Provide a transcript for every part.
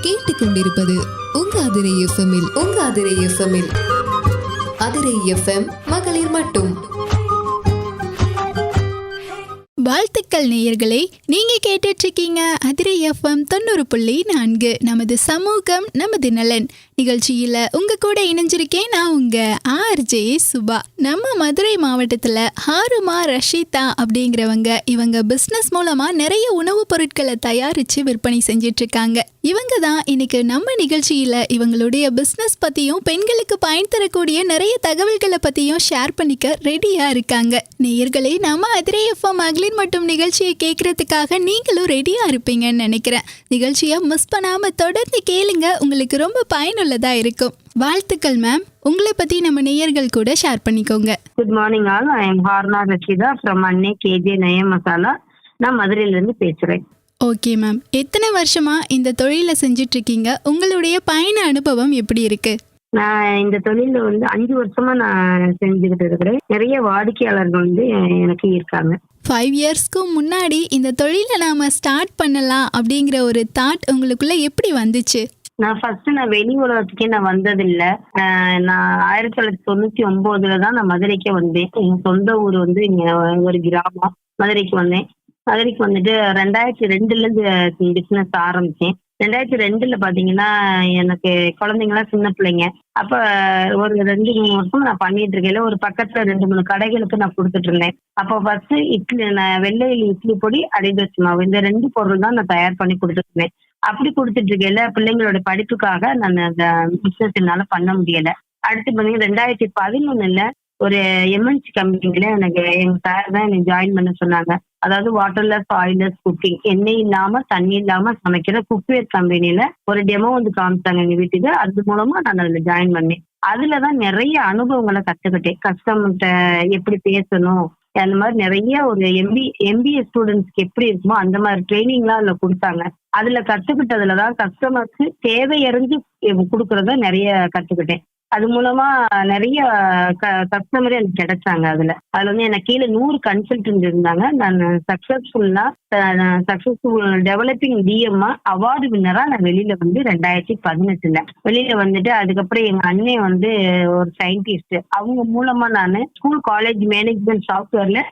கேட்டுக்கொண்டிருப்பது உங்க அதிரை எஃப்எம்மில் அதிரை எஃப்எம் மகளிர் மட்டும். வாழ்த்துக்கள் நேயர்களே, நீங்க கேட்டுட்டு இருக்கீங்க அதிரை எஃப்எம் 90.4. நமது சமூகம் நமது நலன் நிகழ்ச்சியில உங்க கூட இணைஞ்சிருக்கேன் நான் உங்க ஆர்ஜே சுபா. நம்ம மதுரை மாவட்டத்துல ஹாருமா ரஷீதா அப்படிங்கிறவங்க இவங்க பிசினஸ் மூலமா நிறைய உணவுப் பொருட்களை தயாரிச்சு விற்பனை செஞ்சிட்டு இருக்காங்க. இவங்க தான் இன்னைக்கு நம்ம நிகழ்ச்சியில இவங்களுடைய பிசினஸ் பத்தியும் பெண்களுக்கு பயன் தரக்கூடிய நிறைய தகவல்களை பத்தியும் ஷேர் பண்ணிக்க ரெடியா இருக்காங்க. நேயர்களே, நம்ம அதிரை எஃப்எம் மகளிர் மட்டும் நிகழ்ச்சியை கேட்கறதுக்காக நீங்களும் ரெடியா இருப்பீங்கன்னு நினைக்கிறேன். நிகழ்ச்சியை மிஸ் பண்ணாம தொடர்ந்து கேளுங்க, உங்களுக்கு ரொம்ப பயனுள்ளதா இருக்கும். வாழ்த்துக்கள் மேம். உங்களை பத்தி நம்ம நேயர்கள் கூட ஷேர் பண்ணிக்கோங்க. Good morning all. I am Harna Rasheeda from Annai KJ Naya Masala. நான் மதுரையில இருந்து பேசுறேன். ஓகே மேம், எத்தனை வருஷமா இந்த தொழில செஞ்சுட்டு இருக்கீங்க? உங்களுடைய பயண அனுபவம் எப்படி இருக்கு? நான் இந்த தொழில 5 வருஷமா நான் செஞ்சுக்கிட்டு இருக்கிறேன். நிறைய வாடிக்கையாளர்கள் எனக்கு இருக்காங்க. 5 இயர்ஸ்க்கு முன்னாடி இந்த தொழிலை நாம ஸ்டார்ட் பண்ணலாம் அப்படிங்கிற ஒரு தாட் உங்களுக்குள்ள எப்படி வந்துச்சு? நான் வெளி உலகத்துக்கே நான் வந்ததில்ல. நான் 1999 தான் நான் மதுரைக்கே வந்தேன். என் சொந்த ஊர் இங்க ஒரு கிராமம். மதுரைக்கு வந்தேன். மதுரைக்கு வந்துட்டு 2002 இருந்து பிசினஸ் ஆரம்பிச்சேன். 2002 பாத்தீங்கன்னா எனக்கு குழந்தைங்களாம் சின்ன பிள்ளைங்க. அப்ப ஒரு 2-3 வருஷம் நான் பண்ணிட்டு இருக்கையில ஒரு பக்கத்துல 2-3 கடைகளுக்கு நான் கொடுத்துட்டு இருந்தேன். அப்போ ஃபர்ஸ்ட் இட்லி, வெள்ளை இட்லி பொடி, அடிதோசை மாவு, இந்த 2 பொருள் தான் நான் தயார் பண்ணி கொடுத்துட்டு இருந்தேன். அப்படி கொடுத்துட்டு இருக்கையில பிள்ளைங்களோட படிப்புக்காக நான் அந்த பிசினஸ் என்னால பண்ண முடியல. அடுத்து பாத்தீங்கன்னா 2011 ஒரு எம்என்சி கம்பெனில எனக்கு எங்க சார் தான் எனக்கு ஜாயின் பண்ண சொன்னாங்க. அதாவது வாட்டர்லெஸ் ஆயில்லெஸ் குக்கிங், எண்ணெய் இல்லாம தண்ணி இல்லாம சமைக்கிற குக்வேர் கம்பெனில ஒரு டெமோ காமிச்சாங்க எங்க வீட்டுக்கு. அது மூலமா நான் அதுல ஜாயின் பண்ணேன். அதுலதான் நிறைய அனுபவங்களை கத்துக்கிட்டேன். கஸ்டமர்கிட்ட எப்படி பேசணும், அந்த மாதிரி நிறைய ஒரு எம்பிஏ ஸ்டூடெண்ட்ஸ்க்கு எப்படி இருக்குமோ அந்த மாதிரி ட்ரைனிங்லாம் அதுல கொடுத்தாங்க. அதுல கத்துக்கிட்டதுலதான் கஸ்டமருக்கு தேவையறிஞ்சு கொடுக்கறத நிறைய கத்துக்கிட்டேன். அது மூலமா நிறைய கஸ்டமரே எனக்கு கிடைச்சாங்க. அதுல எனக்கு கீழே 100 கன்சல்டன்ட் இருந்தாங்க. நான் சக்சஸ்ஃபுல் டெவலப்பிங் டிஎம்ஆ அவார்டு வின்னரா நான் வெளியில 2018 வெளியில வந்துட்டு, அதுக்கப்புறம் எங்க அண்ணன் ஒரு சயின்டிஸ்ட், அவங்க மூலமா நான் ஸ்கூல் காலேஜ் மேனேஜ்மெண்ட் சாஃப்ட்வேர்ல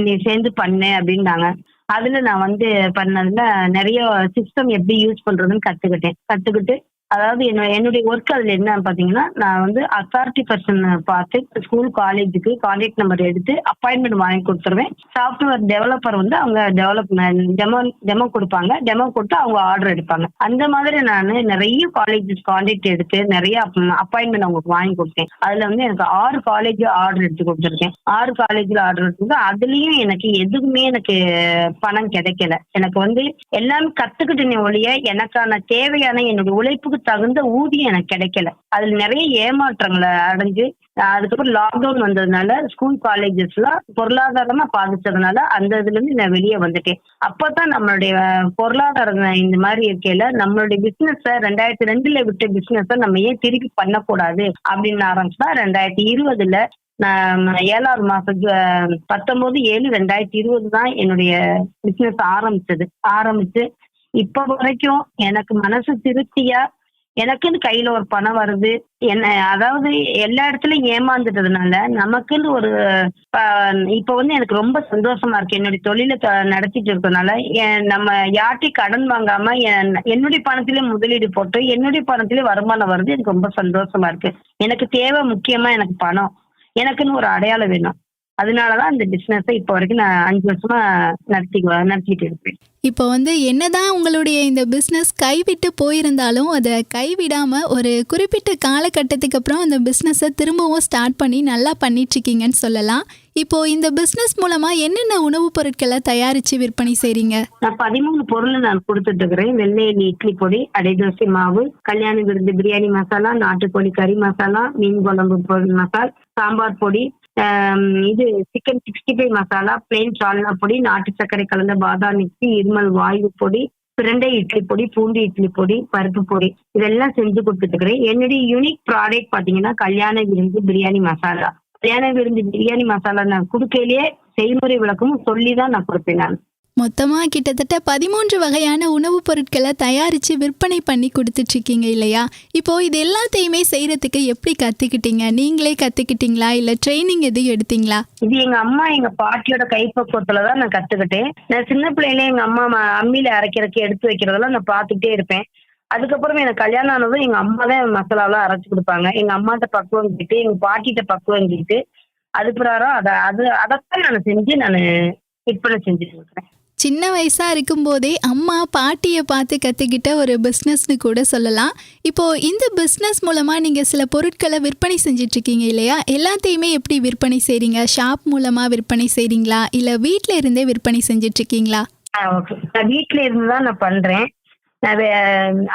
நீ சேர்ந்து பண்ணேன் அப்படின்னாங்க. அதுல நான் பண்ணதுல நிறைய சிஸ்டம் எப்படி யூஸ் பண்றதுன்னு கத்துக்கிட்டு அதாவது என்னுடைய ஒர்க் அதுல என்ன பாத்தீங்கன்னா, நான் அத்தாரிட்டி பர்சன் பார்த்து ஸ்கூல் காலேஜுக்கு கான்டாக்ட் நம்பர் எடுத்து அப்பாயின்மெண்ட் வாங்கி கொடுத்துருவேன். சாஃப்ட்வேர் டெவலப்பர் அவங்க டெமோ கொடுப்பாங்க. டெமோ கொடுத்து அவங்க ஆர்டர் எடுப்பாங்க. அந்த மாதிரி நான் நிறைய காலேஜஸ் கான்டாக்ட் எடுத்து நிறைய அப்பாயின்மெண்ட் அவங்களுக்கு வாங்கி கொடுத்தேன். அதுல எனக்கு 6 காலேஜ் ஆர்டர் எடுத்து கொடுத்துருக்கேன். 6 காலேஜ்ல ஆர்டர் எடுத்து அதுலயும் எனக்கு எதுவுமே எனக்கு பணம் கிடைக்கல. எனக்கு எல்லாமே கத்துக்கிட்டேனே ஒழிய எனக்கான தேவையான என்னுடைய உழைப்புக்கு தகுந்த ஊதியம் எனக்கு கிடைக்கல. அதுல நிறைய ஏமாற்றங்களை அடைஞ்சு, அதுக்கப்புறம் லாக்டவுன் வந்ததுனால ஸ்கூல் காலேஜஸ்ல பொருளாதாரமா பாதிச்சதுனால அந்த இதுல இருந்து நான் வெளியே வந்துட்டேன். அப்பதான் நம்மளுடைய பொருளாதாரம் இந்த மாதிரி இருக்கையில நம்மளுடைய பிசினஸ் 2002 விட்ட பிசினஸ் நம்ம ஏன் திருப்பி பண்ணக்கூடாது அப்படின்னு ஆரம்பிச்சா 2020 நான் 7ஆவது மாசம் 19/7/2020 தான் என்னுடைய பிசினஸ் ஆரம்பிச்சு இப்ப வரைக்கும் எனக்கு மனசு திருப்தியா எனக்குன்னு கையில ஒரு பணம் வருது. அதாவது எல்லா இடத்துலயும் ஏமாந்துட்டதுனால நமக்குன்னு ஒரு இப்ப எனக்கு ரொம்ப சந்தோஷமா இருக்கு. என்னுடைய தொழிலை நடத்திட்டு இருக்கனால நம்ம யார்ட்டையும் கடன் வாங்காம என்னுடைய பணத்திலே முதலீடு போட்டு என்னுடைய பணத்திலே வருமானம் வருது. எனக்கு ரொம்ப சந்தோஷமா இருக்கு. எனக்கு தேவை முக்கியமா எனக்கு பணம், எனக்குன்னு ஒரு அடையாளம் வேணும். அதனாலதான் இந்த பிசினஸ் இப்ப வரைக்கும் நான் 5 வருஷமா நடத்திட்டு இருப்பேன். இப்போ என்னதான் உங்களுடைய இந்த பிஸ்னஸ் கைவிட்டு போயிருந்தாலும் அதை கைவிடாம ஒரு குறிப்பிட்ட காலகட்டத்துக்கு அப்புறம் அந்த பிஸ்னஸை திரும்பவும் ஸ்டார்ட் பண்ணி நல்லா பண்ணிட்டு இருக்கீங்கன்னு சொல்லலாம். இப்போ இந்த பிஸ்னஸ் மூலமா என்னென்ன உணவுப் பொருட்களை தயாரிச்சு விற்பனை செய்றீங்க? நான் 13 பொருள் நான் கொடுத்துட்டு இருக்கிறேன். வெள்ளை இட்லி பொடி, அடைதோசை மாவு, கல்யாண விருந்து பிரியாணி மசாலா, நாட்டுக்கோழி கறி மசாலா, மீன் குழம்பு மசாலா, சாம்பார் பொடி, இது சிக்கன் 65 மசாலா, பிளெயின் சால்னா பொடி, நாட்டு சர்க்கரை கலந்த பாதாம் மிக்சி, இருமல் வாயு பொடி, பிரண்டை இட்லி பொடி, பூண்டு இட்லி பொடி, பருப்பு பொடி, இதெல்லாம் செஞ்சு கொடுத்துட்டு இருக்கிறேன். என்னுடைய யூனிக் ப்ராடக்ட் பாத்தீங்கன்னா கல்யாண விருந்து பிரியாணி மசாலா. கல்யாண விருந்து பிரியாணி மசாலா நான் கொடுக்கையிலேயே செய்முறை விளக்கமும் சொல்லிதான் நான் கொடுப்பேன். நான் மொத்தமா கிட்டத்தட்ட 13 வகையான உணவுப் பொருட்களை தயாரிச்சு விற்பனை பண்ணி கொடுத்துட்டு இருக்கீங்க இல்லையா? இப்போ இது எல்லாத்தையுமே செய்யறதுக்கு எப்படி கத்துக்கிட்டீங்க? நீங்களே கத்துக்கிட்டீங்களா இல்ல ட்ரைனிங் எதுவும் எடுத்தீங்களா? இது எங்க அம்மா எங்க பாட்டியோட கைப்பக்குவத்துலதான் நான் கத்துக்கிட்டேன். நான் சின்ன பிள்ளையில எங்க அம்மா அம்மியில அரைக்கிறதுக்கு எடுத்து வைக்கிறதெல்லாம் நான் பார்த்துக்கிட்டே இருப்பேன். அதுக்கப்புறம் எனக்கு கல்யாணம் ஆனதும் எங்க அம்மா தான் மசாலாவெல்லாம் அரைச்சு கொடுப்பாங்க. எங்க அம்மாட்ட பக்குவம் கேட்டு எங்க பாட்டிட்ட பக்குவம் கேட்டு அது பிரகாரம் அதைத்தான் நான் செஞ்சு விற்பனை செஞ்சுட்டு இருக்கிறேன். சின்ன வயசா இருக்கும்போதே அம்மா பாட்டியை பார்த்து கற்றுக்கிட்ட ஒரு பிஸ்னஸ்னு கூட சொல்லலாம். இப்போது இந்த பிஸ்னஸ் மூலமாக நீங்கள் சில பொருட்களை விற்பனை செஞ்சிட்ருக்கீங்க இல்லையா? எல்லாத்தையுமே எப்படி விற்பனை செய்கிறீங்க? ஷாப் மூலமாக விற்பனை செய்கிறீங்களா இல்லை வீட்டில் இருந்தே விற்பனை செஞ்சிட்ருக்கீங்களா? ஓகே, நான் வீட்டில் இருந்து தான் நான் பண்ணுறேன்.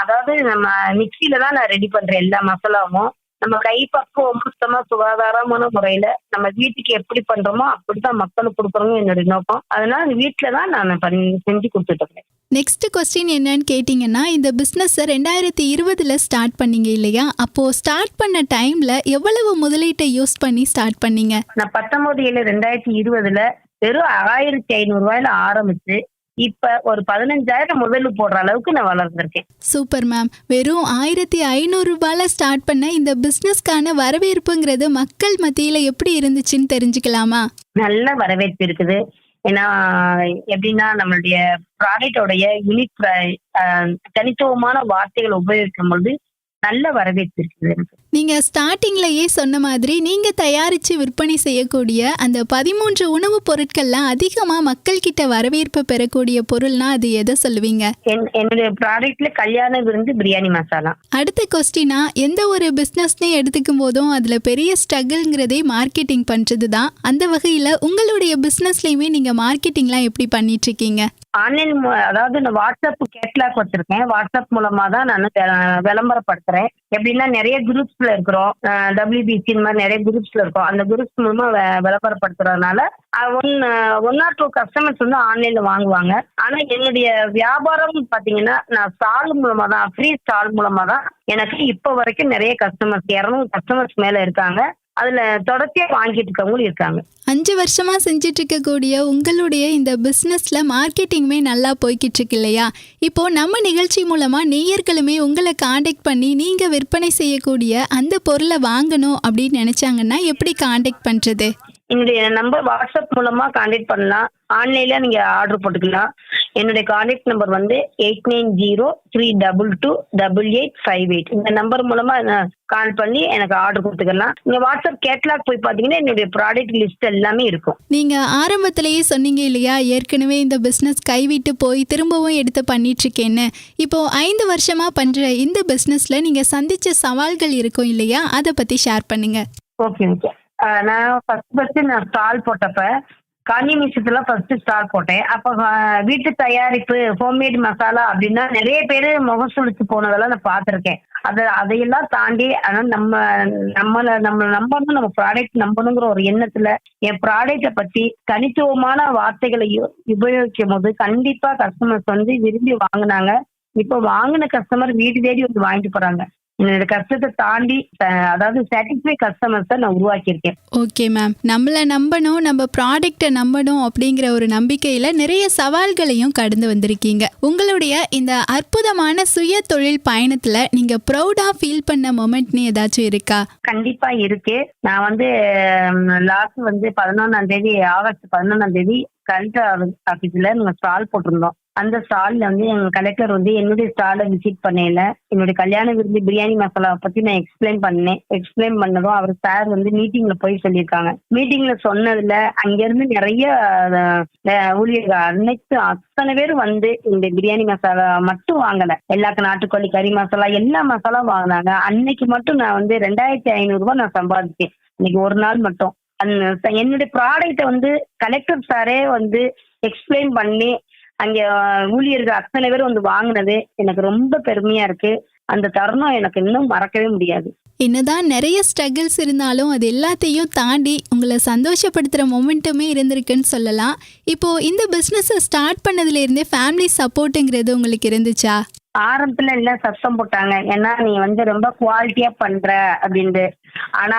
அதாவது நம்ம மிக்சியில தான் நான் ரெடி பண்ணுறேன் எல்லா மசாலாவும். நம்ம கைப்பக்குவம் சுத்தமா சுகாதாரமான முறையில நம்ம வீட்டுக்கு எப்படி பண்றோமோ அப்படித்தான் மக்களுக்கு கொடுக்குறோங்க என்னுடைய நோக்கம். அதனால வீட்டுலதான் நான் செஞ்சு கொடுத்துட்டு இருக்கேன். நெக்ஸ்ட் கொஸ்டின் என்னன்னு கேட்டிங்கன்னா, இந்த பிஸ்னஸை 2020 ஸ்டார்ட் பண்ணீங்க இல்லையா? அப்போது ஸ்டார்ட் பண்ண டைமில் எவ்வளவு முதலீட்டை யூஸ் பண்ணி ஸ்டார்ட் பண்ணீங்க? நான் 19/7/2020 வெறும் 1500 ரூபாயில ஆரம்பிச்சு இப்ப ஒரு 15,000 முதலீடு போடுற அளவுக்கு நான் வளர்ந்துருக்கேன். Super ma'am. வெறும் 1500 ரூபாயில ஸ்டார்ட் பண்ண இந்த பிஸ்னஸ்க்கான வரவேற்புங்கிறது மக்கள் மத்தியில எப்படி இருந்துச்சுன்னு தெரிஞ்சுக்கலாமா? நல்ல வரவேற்பு இருக்குது. ஏன்னா எப்படின்னா நம்மளுடைய ப்ராடக்டோடைய யூனிக் தனித்துவமான வார்த்தைகள் உபயோகிக்கும் பொழுது நல்ல வரவேற்பு இருக்குது எனக்கு. நீங்க ஸ்டார்டிங்லயே சொன்ன மாதிரி நீங்க தயாரிச்சு விற்பனை செய்யக்கூடிய அந்த 13 உணவுப் பொருட்கள்லாம் அதிகமா மக்கள் கிட்ட வரவேற்பு பெறக்கூடிய பொருள்னா அது எதை சொல்லுவீங்க? என்னுடைய ப்ராடக்ட்ல கல்யாண விருந்து பிரியாணி மசாலா. அடுத்த கொஸ்டினா, எந்த ஒரு பிசினஸ்னே எடுத்துக்கும் போதும் அதுல பெரிய ஸ்ட்ரகிள்ங்கிறதே மார்க்கெட்டிங் பண்றது தான். அந்த வகையில உங்களுடைய பிசினஸ்லயுமே நீங்க மார்க்கெட்டிங்லாம் எப்படி பண்ணிட்டு இருக்கீங்க? ஆன்லைன், அதாவது நான் வாட்ஸ்அப் கேட்லாக் வச்சிருக்கேன். வாட்ஸ்அப் மூலமா தான் நான் விளம்பரப்படுத்துறேன். எப்படின்னா நிறைய குரூப்ஸ்ல இருக்கிறோம், WBC இந்த மாதிரி நிறைய குரூப்ஸ்ல இருக்கோம். அந்த குரூப்ஸ் மூலமா விளம்பரப்படுத்துறதுனால 1 or 2 கஸ்டமர்ஸ் வந்து ஆன்லைன்ல வாங்குவாங்க. ஆனா என்னுடைய வியாபாரம் பாத்தீங்கன்னா நான் ஸ்டால் மூலமா தான், ஃப்ரீ ஸ்டால் மூலமா தான் எனக்கு இப்ப வரைக்கும் நிறைய கஸ்டமர்ஸ் 200 கஸ்டமர்ஸ் மேல இருக்காங்க. அதுல தொடர்ச்சியா வாங்கிட்டு இருக்கவங்களும் இருக்காங்க. 5 வருஷமா செஞ்சுட்டு இருக்கக்கூடிய உங்களுடைய இந்த பிஸ்னஸ்ல மார்க்கெட்டிங்குமே நல்லா போய்கிட்டு இருக்கு இல்லையா? இப்போ நம்ம நிகழ்ச்சி மூலமா நேயர்களுமே உங்களை காண்டாக்ட் பண்ணி நீங்க விற்பனை செய்யக்கூடிய அந்த பொருளை வாங்கணும் அப்படின்னு நினைச்சாங்கன்னா எப்படி காண்டாக்ட் பண்றது? என்னுடைய நம்பர் வாட்ஸ்அப் மூலமா கான்டாக்ட் பண்ணலாம். ஆன்லைன்ல நீங்க ஆர்டர் போட்டுக்கலாம். என்னுடைய கான்டாக்ட் நம்பர் வந்து 8903228858. இந்த நம்பர் மூலமா கால் பண்ணி எனக்கு ஆர்டர் கொடுத்துக்கலாம். நீங்க வாட்ஸ்அப் கேட்லாக் போய் பாத்தீங்கன்னா என்னுடைய ப்ராடக்ட் லிஸ்ட் எல்லாமே இருக்கும். நீங்க ஆரம்பத்திலேயே சொன்னீங்க இல்லையா, ஏற்கனவே இந்த பிசினஸ் கைவிட்டு போய் திரும்பவும் எடுத்து பண்ணிட்டு இருக்கேன்னு. இப்போ 5 வருஷமா பண்ற இந்த பிசினஸ்ல நீங்க சந்திச்ச சவால்கள் இருக்கும் இல்லையா, அதை பத்தி ஷேர் பண்ணுங்க. ஓகே. நான் ஃபர்ஸ்ட் நான் ஸ்டால் போட்டப்ப காஞ்சி மிஷத்துல ஃபர்ஸ்ட் ஸ்டால் போட்டேன். அப்ப வீட்டு தயாரிப்பு ஹோம்மேட் மசாலா அப்படின்னா நிறைய பேரு முகம் சுழிச்சு போனதெல்லாம் நான் பார்த்திருக்கேன். அதையெல்லாம் தாண்டி ஆனா நம்மளை நம்பணும், நம்ம ப்ராடக்ட் நம்பணுங்கிற ஒரு எண்ணத்துல என் ப்ராடக்டை பத்தி தனித்துவமான வார்த்தைகளை உபயோகிக்கும் போது கண்டிப்பா கஸ்டமர்ஸ் வந்து விரும்பி வாங்கினாங்க. இப்ப வாங்கின கஸ்டமர் வீடு தேடி வந்து வாங்கிட்டு போறாங்க. என்னோட கஷ்டத்தை தாண்டி, அதாவது சாட்டிஸ்ஃபை கஸ்டமர்ஸை நான் உருவாக்கியிருக்கேன். Okay ma'am. நம்மளை நம்பணும், நம்ம ப்ராடக்டை நம்பணும் அப்படிங்கிற ஒரு நம்பிக்கையில நிறைய சவால்களையும் கடந்து வந்திருக்கீங்க. உங்களுடைய இந்த அற்புதமான சுய தொழில் பயணத்துல நீங்க ப்ரௌடா ஃபீல் பண்ண மொமெண்ட்னு ஏதாச்சும் இருக்கா? கண்டிப்பா இருக்கு. நான் வந்து லாஸ்ட் வந்து ஆகஸ்ட் 11 கலெக்டர் ஆபீஸ்ல நாங்க ஸ்டால் போட்டிருந்தோம். அந்த ஸ்டால்ல வந்து எங்க கலெக்டர் வந்து என்னுடைய ஸ்டாலை விசிட் பண்ணல. என்னுடைய கல்யாண விருந்து பிரியாணி மசாலாவை பத்தி நான் எக்ஸ்பிளைன் பண்ணதும் அவர் சார் வந்து மீட்டிங்ல போய் சொல்லியிருக்காங்க. மீட்டிங்ல சொன்னதுல அங்க இருந்து நிறைய ஊழியர்கள் அத்தனை பேர் வந்து இந்த பிரியாணி மசாலா மட்டும் வாங்கல, எல்லா நாட்டுக்கோழி கறி மசாலா எல்லா மசாலாவும் வாங்கினாங்க. அன்னைக்கு மட்டும் நான் வந்து 2500 ரூபாய் நான் சம்பாதிச்சேன். இன்னைக்கு ஒரு நாள் மட்டும் என்னுடைய ப்ராடக்டை வந்து கலெக்டர் சாரே வந்து எக்ஸ்பிளைன் பண்ணி அங்க ஊழியர்கள் அத்தனை பேர் வந்து வாங்கினது எனக்கு ரொம்ப பெருமையா இருக்கு. அந்த தருணம் எனக்கு இன்னும் மறக்கவே முடியாது. என்னதான் நிறைய ஸ்ட்ரகிள்ஸ் இருந்தாலும் அது எல்லாத்தையும் தாண்டி உங்களை சந்தோஷப்படுத்துகிற மொமெண்ட்டுமே இருந்திருக்குன்னு சொல்லலாம். இப்போ இந்த பிஸ்னஸை ஸ்டார்ட் பண்ணதுலேருந்தே ஃபேமிலி சப்போர்ட்டுங்கிறது உங்களுக்கு இருந்துச்சா? ஆரம்பத்துல எல்லாம் சத்தம் போட்டாங்க, ஏன்னா நீ வந்து ரொம்ப குவாலிட்டியா பண்ற அப்படின்ட்டு. ஆனா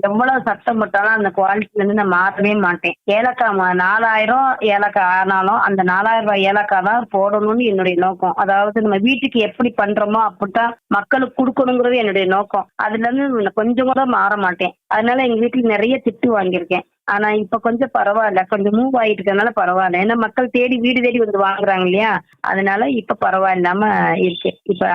எவ்வளவு சத்தம் போட்டாலும் அந்த குவாலிட்டில இருந்து நான் மாறவே மாட்டேன். ஏலக்காய் 4000 ஏலக்காய் ஆனாலும் அந்த 4000 ரூபாய் ஏலக்காய் தான் போடணும்னு என்னுடைய நோக்கம். அதாவது நம்ம வீட்டுக்கு எப்படி பண்றோமோ அப்படித்தான் மக்களுக்கு கொடுக்கணுங்கிறது என்னுடைய நோக்கம். அதுல இருந்து கொஞ்சம் கூட மாற மாட்டேன். அதனால எங்க வீட்டுல நிறைய திட்டு வாங்கியிருக்கேன். ஆனா இப்ப கொஞ்சம் பரவாயில்ல, கொஞ்சம் மூவ் ஆயிட்டு இருக்கனால பரவாயில்ல. ஏன்னா மக்கள் வீடு தேடி வந்து வாங்குறாங்க இல்லையா, அதனால இப்ப பரவாயில்லாம இருக்கு. இப்ப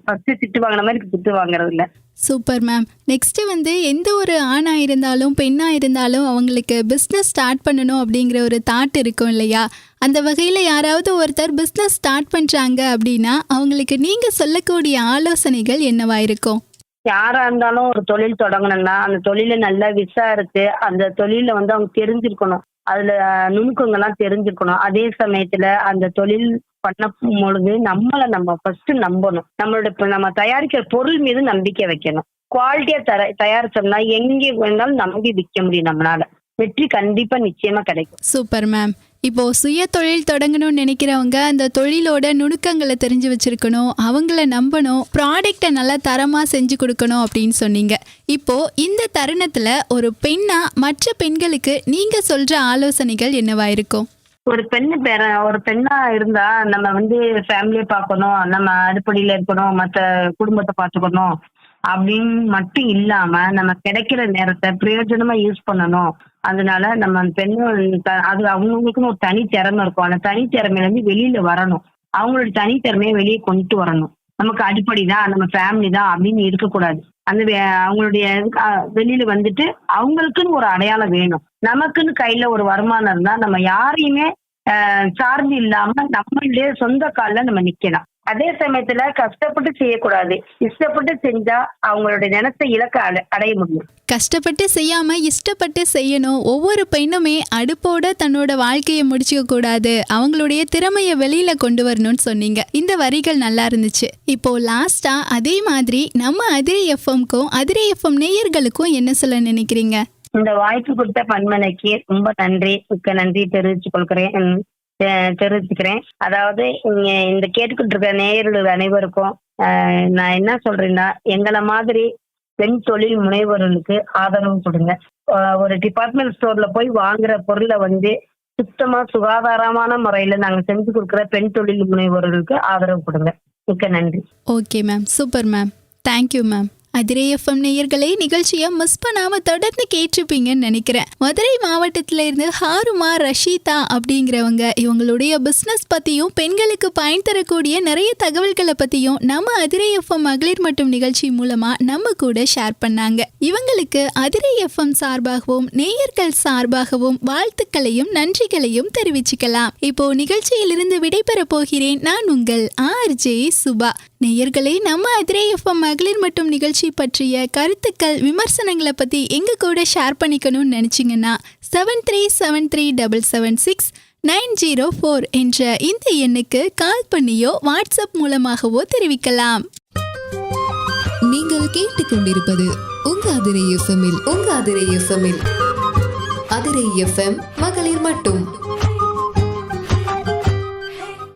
ஃபர்ஸ்ட் திட்டு வாங்கின மாதிரி இப்ப திட்டு வாங்குறது இல்ல. Super ma'am. நெக்ஸ்ட் வந்து எந்த ஒரு ஆணா இருந்தாலும் பெண்ணா இருந்தாலும் அவங்களுக்கு பிஸ்னஸ் ஸ்டார்ட் பண்ணணும் அப்படிங்கிற ஒரு தாட் இருக்கும் இல்லையா? அந்த வகையில் யாராவது ஒருத்தர் பிஸ்னஸ் ஸ்டார்ட் பண்ணுறாங்க அப்படின்னா அவங்களுக்கு நீங்கள் சொல்லக்கூடிய ஆலோசனைகள் என்னவா இருக்கும்? யாரா இருந்தாலும் ஒரு தொழில் தொடங்கணும்னா அந்த தொழில நல்லா விசாரிச்சு அந்த தொழில வந்து அவங்க தெரிஞ்சிருக்கணும். அதுல நுணுக்கங்கள்லாம் தெரிஞ்சிருக்கணும். அதே சமயத்துல அந்த தொழில் பண்ண பொழுது நம்ம ஃபர்ஸ்ட் நம்பணும். நம்ம தயாரிக்கிற பொருள் மீது நம்பிக்கை வைக்கணும். குவாலிட்டியா தயாரிச்சோம்னா எங்கே வேணாலும் நம்பி விற்க முடியும். நம்மளால வெற்றி கண்டிப்பா நிச்சயமா கிடைக்கும். Super ma'am. இப்போ சுய தொழில் தொடங்கணும்னு நினைக்கிறவங்க அந்த தொழிலோட நுணுக்கங்களை தெரிஞ்சு வச்சிருக்கணும், அவங்கள நம்பணும், ப்ராடக்டை நல்லா தரமாக செஞ்சு கொடுக்கணும் அப்படின்னு சொன்னீங்க. இப்போ இந்த தருணத்துல ஒரு பெண்ணா மற்ற பெண்களுக்கு நீங்க சொல்ற ஆலோசனைகள் என்னவா இருக்கும்? ஒரு பெண்ணா இருந்தா நம்ம வந்து ஃபேமிலியை பார்க்கணும், நம்ம அடுப்படியில இருக்கணும், மற்ற குடும்பத்தை பார்த்துக்கணும் அப்படின்னு மட்டும் இல்லாம நம்ம கிடைக்கிற நேரத்தை பிரயோஜனமா யூஸ் பண்ணணும். அதனால நம்ம பெண்ணும் அது அவங்களுக்குன்னு ஒரு தனி திறமை இருக்கும். அந்த தனி திறமையில இருந்து வெளியில வரணும். அவங்களோட தனி திறமையை வெளியே கொண்டு வரணும். நமக்கு அடிப்படை தான், நம்ம ஃபேமிலி தான் அப்படின்னு இருக்கக்கூடாது. அந்த அவங்களுடைய வெளியில வந்துட்டு அவங்களுக்குன்னு ஒரு அடையாளம் வேணும். நமக்குன்னு கையில ஒரு வருமானம் இருந்தா நம்ம யாரையுமே சார்ந்து இல்லாம நம்மளுடைய சொந்த கால்ல நம்ம நிக்கலாம். அதே சமயத்துல கஷ்டப்பட்டு செய்யக்கூடாது. இஷ்டப்பட்டு செஞ்சா அவங்களுடைய நினைத்த இலக்க அடைய முடியும். கஷ்டப்பட்டு செய்யாம இஷ்டப்பட்டு செய்யணும். ஒவ்வொரு பெண்ணுமே அடுப்போட தன்னோட வாழ்க்கையை முடிச்சுக்க கூடாது, அவங்களுடைய திறமையை வெளியில கொண்டு வரணும்னு சொன்னீங்க. இந்த வரிகள் நல்லா இருந்துச்சு. இப்போ லாஸ்டா அதே மாதிரி நம்ம அதிரை எஃப்எம்க்கும் அதிரை எஃப்எம் நேயர்களுக்கும் என்ன சொல்ல நினைக்கிறீங்க? இந்த வாய்ப்பு கொடுத்த பன்மனைக்கு ரொம்ப நன்றி, மிக்க நன்றி தெரிவிச்சுக்கிறேன். அதாவது இந்த கேட்டுக்கிட்டு இருக்க நேயர்கள் அனைவருக்கும் நான் என்ன சொல்றேன்னா, எங்களை மாதிரி பெண் தொழில் முனைவோர்களுக்கு ஆதரவு கொடுங்க. ஒரு டிபார்ட்மெண்ட் ஸ்டோர்ல போய் வாங்குற பொருளை வந்து சுத்தமா சுகாதாரமான முறையில நாங்க செஞ்சு கொடுக்குற பெண் தொழில் முனைவோர்களுக்கு ஆதரவு கொடுங்க. மிக்க நன்றி. Okay ma'am, super ma'am, thank you ma'am. Adirai FM நேயர்களே, நிகழ்ச்சியை மிஸ் பண்ணாம தொடர்ந்து கேட்டிருப்பீங்கன்னு நினைக்கிறேன். மதுரை மாவட்டத்தில இருந்து ஹாருமா ரஷீதா அப்படிங்கிறவங்க இவங்களுடைய பிஸ்னஸ் பத்தியும் பெண்களுக்கு பயன் தரக்கூடிய நிறைய தகவல்களை பத்தியும் நம்ம அதிரை எஃப்எம் மகளிர் மட்டும் நிகழ்ச்சி மூலமா நம்ம கூட ஷேர் பண்ணாங்க. இவங்களுக்கு அதிரை எஃப்எம் சார்பாகவும் நேயர்கள் சார்பாகவும் வாழ்த்துக்களையும் நன்றிகளையும் தெரிவிச்சுக்கலாம். இப்போ நிகழ்ச்சியிலிருந்து விடைபெற போகிறேன். நான் உங்கள் RJ சுபா. நேயர்களே, நம்ம அதிரை எஃப்எம் மகளிர் மட்டும் நிகழ்ச்சி பற்றிய கருத்துக்கள் விமர்சனங்களை பத்தி எங்க கூட ஷேர் பண்ணிக்கணும்னு நினைச்சீங்கன்னா 7373776904 என்ற இந்த எண்ணுக்கு கால் பண்ணியோ வாட்ஸ்அப் மூலமாகவோ தெரிவிக்கலாம். நீங்கள் கேட்டுக்கொண்டிருப்பது உங்க அதிரை எஃப்எம்மில் அதிரை எஃப்எம் மகளிர் மட்டும்.